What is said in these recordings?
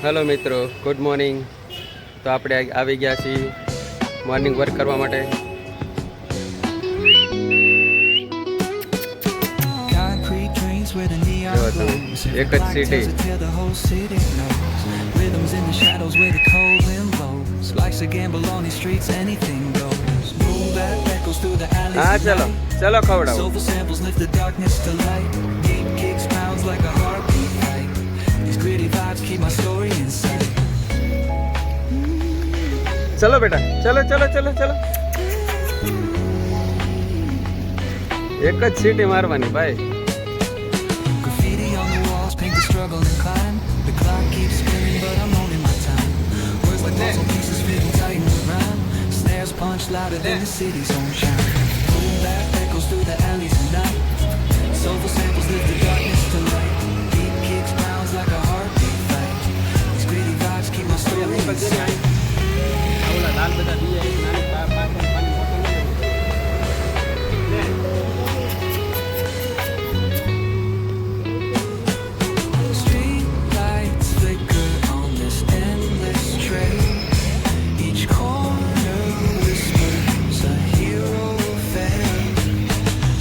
Hello મિત્રો, good morning. તો આપણે આવી ગયા છીએ મોર્નિંગ વર્ક કરવા માટે. એક જ સિટી. હા ચલો ચલો ખવડાવો. ચલો બેટા, ચલો ચલો ચલો ચલો. એક જ સીટી મારવાની ભાઈ. Punch louder than the city's own chime. Boom bap echoes through the alleys at night. Soulful samples lift the darkness to light. Beat kicks pounds like a heartbeat fight. These gritty vibes keep my story inside. Street lights flicker on this endless trail. Each corner whispers a hero fell.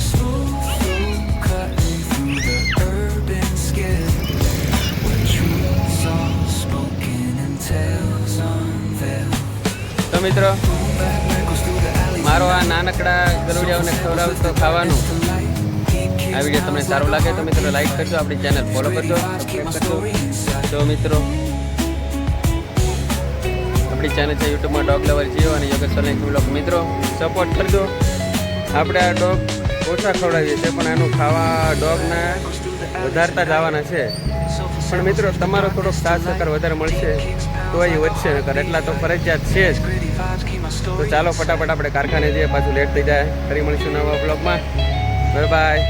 Smooth flow cutting through the urban scale. Where truths are spoken and tales unveiled. તો મિત્રો, મારો આ નાનકડા ગરુડિયાઓને ખવડાવતો ખાવાનું આ video તમને સારો લાગે તો મિત્રો લાઈક કરજો, આપણી ચેનલ ફોલો કરજો, સબસ્ક્રાઈબ કરજો. તો મિત્રો, આપણી ચેનલ છે યુટ્યુબમાં ડોગ લવર જીઓ અને યોગેશ સોલંકી બ્લોગ. મિત્રો સપોર્ટ કરજો. આપણે આ ડોગ ઓછા ખવડાવીએ છીએ પણ આનું ખાવા ડોગને વધારતા જ આવવાના છે. પણ મિત્રો તમારો થોડોક સાથ સહકાર વધારે મળશે તો એ વધશે, નકર એટલા તો ફરજિયાત છે જ. તો ચાલો ફટાફટ આપણે કારખાને જઈએ, પાછું લેટ થઈ જાય. ફરી મળીશું નવા બ્લોગમાં. Bye bye.